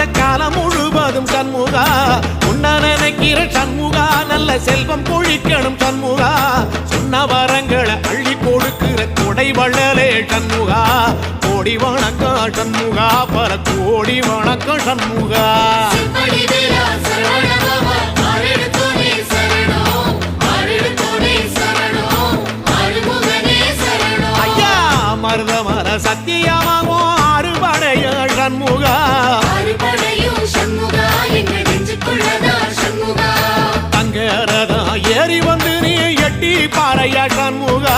வாழ்ந்த காலம் முழுவதும் சண்முகா உன்ன நினைக்கிற சண்முகா நல்ல செல்வம் பொழிக்கணும் சண்முகா சொன்ன வரங்களை அள்ளி கொடுக்கிற கொடை வள்ளலே சண்முகா கோடி வணக்கம் சண்முகா பல கோடி வணக்கம் சண்முகா ஐயா மருதமர சத்தியமாகோ அறுபடைய சண்முகா தங்கரதா ஏறி வந்து நீ எட்டி பாறையா சண்முகா